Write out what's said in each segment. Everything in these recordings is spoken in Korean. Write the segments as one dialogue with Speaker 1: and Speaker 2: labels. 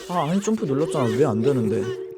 Speaker 1: 아니 점프 눌렀잖아. 왜 안 되는데?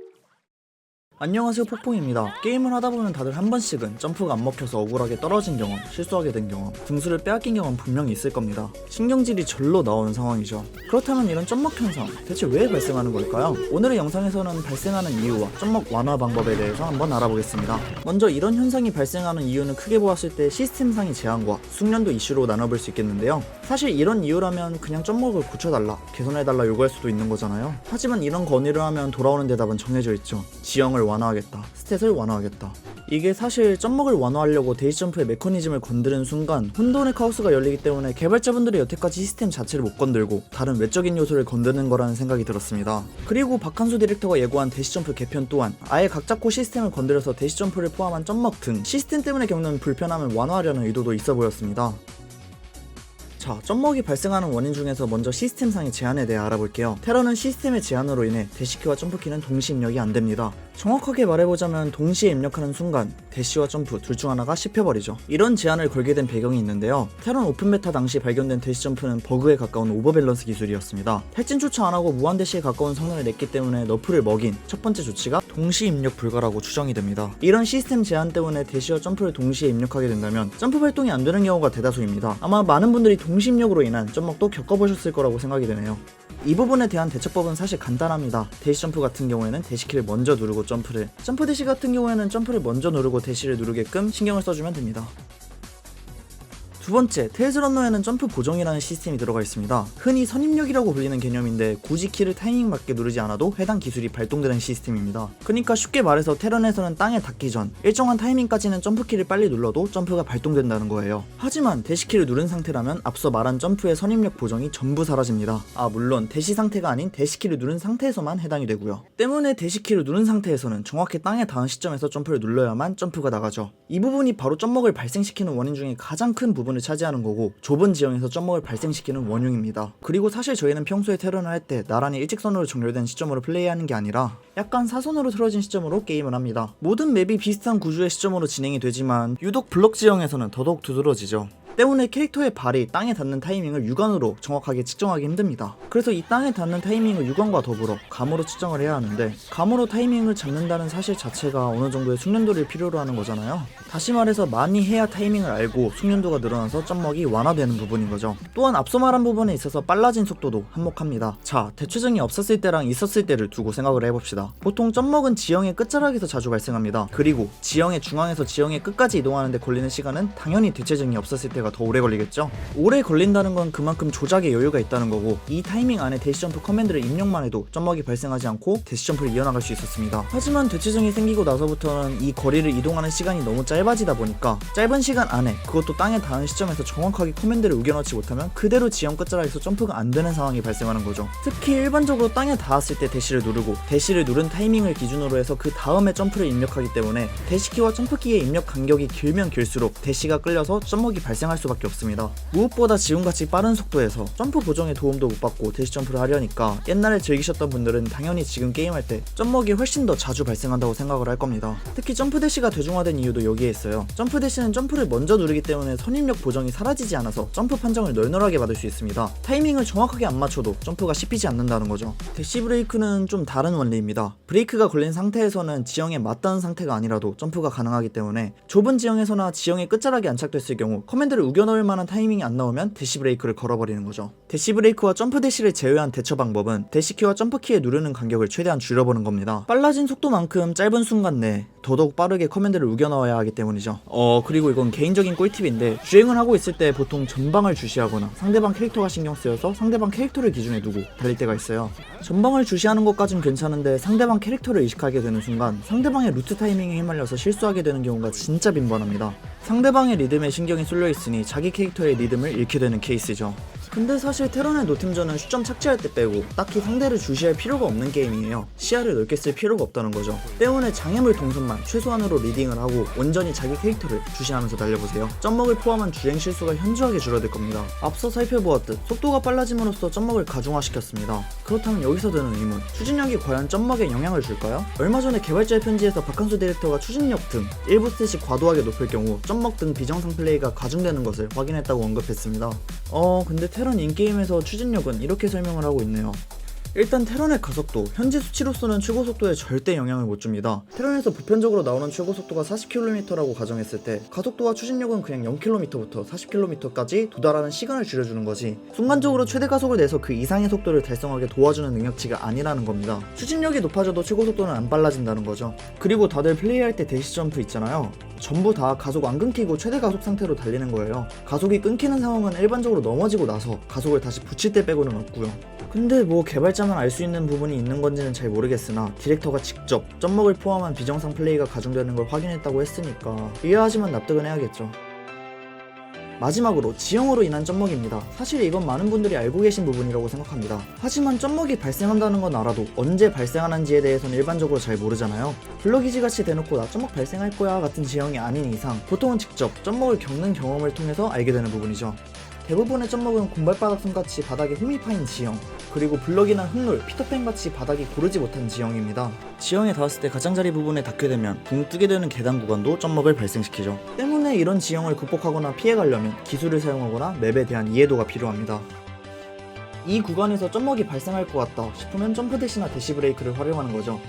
Speaker 1: 안녕하세요, 폭풍입니다. 게임을 하다보면 다들 한 번씩은 점프가 안 먹혀서 억울하게 떨어진 경험, 실수하게 된 경험, 등수를 빼앗긴 경험 분명히 있을 겁니다. 신경질이 절로 나오는 상황이죠. 그렇다면 이런 점먹 현상 대체 왜 발생하는 걸까요? 오늘의 영상에서는 발생하는 이유와 점먹 완화 방법에 대해서 한번 알아보겠습니다. 먼저 이런 현상이 발생하는 이유는 크게 보았을 때 시스템상의 제한과 숙련도 이슈로 나눠볼 수 있겠는데요. 사실 이런 이유라면 그냥 점먹을 고쳐달라, 개선해달라 요구할 수도 있는 거잖아요. 하지만 이런 건의를 하면 돌아오는 대답은 정해져 있죠. 지형을 완화하겠다, 스탯을 완화하겠다. 이게 사실 점먹을 완화하려고 데이점프의 메커니즘을 건드는 순간 혼돈의 카오스가 열리기 때문에 개발자분들이 여태까지 시스템 자체를 못 건들고 다른 외적인 요소를 건드는 거라는 생각이 들었습니다. 그리고 박한수 디렉터가 예고한 데시점프 개편 또한 아예 각 잡고 시스템을 건드려서 데시점프를 포함한 점먹 등 시스템 때문에 겪는 불편함을 완화하려는 의도도 있어 보였습니다. 자, 점먹이 발생하는 원인 중에서 먼저 시스템상의 제한에 대해 알아볼게요. 테러는 시스템의 제한으로 인해 대시키와 점프키는 동시 입력이 안됩니다. 정확하게 말해보자면 동시에 입력하는 순간 대시와 점프 둘 중 하나가 씹혀버리죠. 이런 제한을 걸게 된 배경이 있는데요. 테런 오픈 베타 당시 발견된 대시 점프는 버그에 가까운 오버밸런스 기술이었습니다. 탈진 조차 안하고 무한 대시에 가까운 성능을 냈기 때문에 너프를 먹인 첫 번째 조치가 동시 입력 불가라고 추정이 됩니다. 이런 시스템 제한 때문에 대시와 점프를 동시에 입력하게 된다면 점프 발동이 안되는 경우가 대다수입니다. 아마 많은 분들이 동시 입력으로 인한 점먹도 겪어보셨을 거라고 생각이 되네요. 이 부분에 대한 대처법은 사실 간단합니다. 대시 점프 같은 경우에는 대시키를 먼저 누르고 점프를, 점프 대시 같은 경우에는 점프를 먼저 누르고 대시를 누르게끔 신경을 써주면 됩니다. 두 번째, 테일즈 런너에는 점프 보정이라는 시스템이 들어가 있습니다. 흔히 선입력이라고 불리는 개념인데 굳이 키를 타이밍 맞게 누르지 않아도 해당 기술이 발동되는 시스템입니다. 그러니까 쉽게 말해서 테런에서는 땅에 닿기 전 일정한 타이밍까지는 점프키를 빨리 눌러도 점프가 발동된다는 거예요. 하지만 대시키를 누른 상태라면 앞서 말한 점프의 선입력 보정이 전부 사라집니다. 물론 대시 상태가 아닌 대시키를 누른 상태에서만 해당이 되고요. 때문에 대시키를 누른 상태에서는 정확히 땅에 닿은 시점에서 점프를 눌러야만 점프가 나가죠. 이 부분이 바로 점먹을 발생시키는 원인 중에 가장 큰 부분을 차지하는 거고 좁은 지형에서 점먹을 발생시키는 원흉입니다. 그리고 사실 저희는 평소에 테런을 할 때 나란히 일직선으로 정렬된 시점으로 플레이하는 게 아니라 약간 사선으로 틀어진 시점으로 게임을 합니다. 모든 맵이 비슷한 구조의 시점으로 진행이 되지만 유독 블럭 지형에서는 더더욱 두드러지죠. 때문에 캐릭터의 발이 땅에 닿는 타이밍을 육안으로 정확하게 측정하기 힘듭니다. 그래서 이 땅에 닿는 타이밍을 육안과 더불어 감으로 측정을 해야 하는데 감으로 타이밍을 잡는다는 사실 자체가 어느 정도의 숙련도를 필요로 하는 거잖아요. 다시 말해서 많이 해야 타이밍을 알고 숙련도가 늘어나서 점먹이 완화되는 부분인 거죠. 또한 앞서 말한 부분에 있어서 빨라진 속도도 한몫합니다. 자, 대체적이 없었을 때랑 있었을 때를 두고 생각을 해봅시다. 보통 점먹은 지형의 끝자락에서 자주 발생합니다. 그리고 지형의 중앙에서 지형의 끝까지 이동하는데 걸리는 시간은 당연히 대체적이 없었을 때 더 오래 걸리겠죠? 오래 걸린다는 건 그만큼 조작에 여유가 있다는 거고 이 타이밍 안에 대시점프 커맨드를 입력만 해도 점먹이 발생하지 않고 대시점프를 이어나갈 수 있었습니다. 하지만 대체적이 생기고 나서부터는 이 거리를 이동하는 시간이 너무 짧아지다 보니까 짧은 시간 안에 그것도 땅에 닿은 시점에서 정확하게 커맨드를 우겨넣지 못하면 그대로 지형 끝자락에서 점프가 안 되는 상황이 발생하는 거죠. 특히 일반적으로 땅에 닿았을 때 대시를 누르고 대시를 누른 타이밍을 기준으로 해서 그 다음에 점프를 입력하기 때문에 대시키와 점프키의 입력 간격이 길면 길수록 대시가 끌려서 점먹이 발생할 수밖에 없습니다. 무엇보다 지금같이 빠른 속도에서 점프 보정에 도움도 못 받고 대시 점프를 하려니까 옛날에 즐기셨던 분들은 당연히 지금 게임할 때 점먹이 훨씬 더 자주 발생한다고 생각을 할 겁니다. 특히 점프 대시가 대중화된 이유도 여기에 있어요. 점프 대시는 점프를 먼저 누르기 때문에 선입력 보정이 사라지지 않아서 점프 판정을 널널하게 받을 수 있습니다. 타이밍을 정확하게 안 맞춰도 점프가 씹히지 않는다는 거죠. 대시 브레이크는 좀 다른 원리입니다. 브레이크가 걸린 상태에서는 지형에 맞닿은 상태가 아니라도 점프가 가능하기 때문에 좁은 지형에서나 지형의 끝자락이 안착됐을 경우 커맨드를 우겨넣을 만한 타이밍이 안 나오면 대시 브레이크를 걸어버리는 거죠. 대시 브레이크와 점프 대시를 제외한 대처 방법은 대시키와 점프키에 누르는 간격을 최대한 줄여보는 겁니다. 빨라진 속도만큼 짧은 순간 내에 더더욱 빠르게 커맨드를 우겨넣어야 하기 때문이죠. 그리고 이건 개인적인 꿀팁인데 주행을 하고 있을 때 보통 전방을 주시하거나 상대방 캐릭터가 신경 쓰여서 상대방 캐릭터를 기준에 두고 달릴 때가 있어요. 전방을 주시하는 것까진 괜찮은데 상대방 캐릭터를 의식하게 되는 순간 상대방의 루트 타이밍에 휘말려서 실수하게 되는 경우가 진짜 빈번합니다. 상대방의 리듬에 신경이 쏠려 있으니 자기 캐릭터의 리듬을 잃게 되는 케이스죠. 근데 사실 테런의 노팀전은 슈점 착지할 때 빼고 딱히 상대를 주시할 필요가 없는 게임이에요. 시야를 넓게 쓸 필요가 없다는 거죠. 때문에 장애물 동선만 최소한으로 리딩을 하고 온전히 자기 캐릭터를 주시하면서 달려보세요. 점먹을 포함한 주행 실수가 현저하게 줄어들 겁니다. 앞서 살펴보았듯 속도가 빨라짐으로써 점먹을 가중화시켰습니다. 그렇다면 여기서 드는 의문, 추진력이 과연 점먹에 영향을 줄까요? 얼마 전에 개발자의 편지에서 박한수 디렉터가 추진력 등 일부 스탯이 과도하게 높을 경우 점먹 등 비정상 플레이가 가중되는 것을 확인했다고 언급했습니다. 근데 테런 인게임에서 추진력은 이렇게 설명을 하고 있네요. 일단 테런의 가속도, 현재 수치로서는 최고속도에 절대 영향을 못 줍니다. 테런에서 보편적으로 나오는 최고속도가 40km라고 가정했을 때 가속도와 추진력은 그냥 0km부터 40km까지 도달하는 시간을 줄여주는 거지, 순간적으로 최대 가속을 내서 그 이상의 속도를 달성하게 도와주는 능력치가 아니라는 겁니다. 추진력이 높아져도 최고속도는 안 빨라진다는 거죠. 그리고 다들 플레이할 때 대시 점프 있잖아요. 전부 다 가속 안 끊기고 최대 가속 상태로 달리는 거예요. 가속이 끊기는 상황은 일반적으로 넘어지고 나서 가속을 다시 붙일 때 빼고는 없고요. 근데 뭐 개발자만 알 수 있는 부분이 있는 건지는 잘 모르겠으나 디렉터가 직접 점먹을 포함한 비정상 플레이가 가중되는 걸 확인했다고 했으니까 이해하지만 납득은 해야겠죠. 마지막으로 지형으로 인한 점먹입니다. 사실 이건 많은 분들이 알고 계신 부분이라고 생각합니다. 하지만 점먹이 발생한다는 건 알아도 언제 발생하는지에 대해서는 일반적으로 잘 모르잖아요. 블럭이지 같이 대놓고 나 점먹 발생할 거야 같은 지형이 아닌 이상 보통은 직접 점먹을 겪는 경험을 통해서 알게 되는 부분이죠. 대부분의 점먹은 곰발바닥섬같이 바닥에 홈이 파인 지형, 그리고 블럭이나 흙놀, 피터팬같이 바닥이 고르지 못한 지형입니다. 지형에 닿았을 때 가장자리 부분에 닿게 되면 붕 뜨게 되는 계단 구간도 점먹을 발생시키죠. 때문에 이런 지형을 극복하거나 피해가려면 기술을 사용하거나 맵에 대한 이해도가 필요합니다. 이 구간에서 점먹이 발생할 것 같다 싶으면 점프 대시나 대시 브레이크를 활용하는 거죠.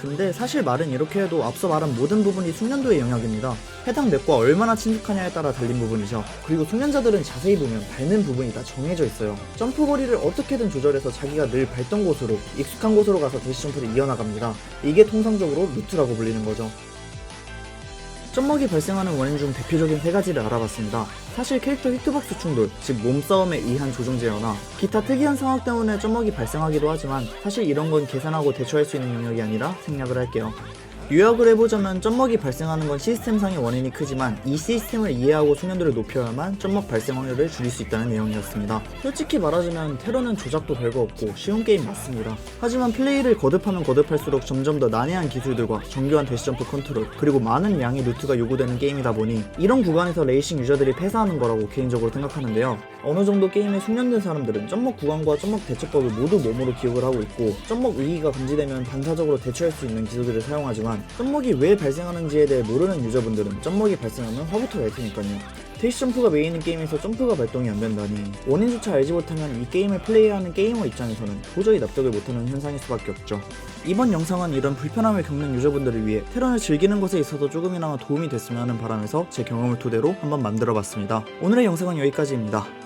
Speaker 1: 근데 사실 말은 이렇게 해도 앞서 말한 모든 부분이 숙련도의 영역입니다. 해당 맵과 얼마나 친숙하냐에 따라 달린 부분이죠. 그리고 숙련자들은 자세히 보면 밟는 부분이 다 정해져 있어요. 점프 거리를 어떻게든 조절해서 자기가 늘 밟던 곳으로, 익숙한 곳으로 가서 대시 점프를 이어나갑니다. 이게 통상적으로 루트라고 불리는 거죠. 점먹이 발생하는 원인 중 대표적인 3가지를 알아봤습니다. 사실 캐릭터 히트박스 충돌, 즉 몸싸움에 의한 조종 제어나 기타 특이한 상황 때문에 점먹이 발생하기도 하지만 사실 이런 건 계산하고 대처할 수 있는 영역이 아니라 생략을 할게요. 요약을 해보자면 점먹이 발생하는 건 시스템상의 원인이 크지만 이 시스템을 이해하고 숙련도를 높여야만 점먹 발생 확률을 줄일 수 있다는 내용이었습니다. 솔직히 말하자면 테러는 조작도 별거 없고 쉬운 게임 맞습니다. 하지만 플레이를 거듭하면 거듭할수록 점점 더 난해한 기술들과 정교한 대시점프 컨트롤, 그리고 많은 양의 루트가 요구되는 게임이다 보니 이런 구간에서 레이싱 유저들이 패사하는 거라고 개인적으로 생각하는데요. 어느 정도 게임에 숙련된 사람들은 점먹 구간과 점먹 대처법을 모두 몸으로 기억을 하고 있고 점먹 위기가 감지되면 반사적으로 대처할 수 있는 기술들을 사용하지만 점먹이 왜 발생하는지에 대해 모르는 유저분들은 점먹이 발생하면 화부터 날 테니까요. 대시 점프가 메인인 게임에서 점프가 발동이 안 된다니 원인조차 알지 못하면 이 게임을 플레이하는 게이머 입장에서는 도저히 납득을 못하는 현상일 수밖에 없죠. 이번 영상은 이런 불편함을 겪는 유저분들을 위해 테런을 즐기는 것에 있어서 조금이나마 도움이 됐으면 하는 바람에서 제 경험을 토대로 한번 만들어봤습니다. 오늘의 영상은 여기까지입니다.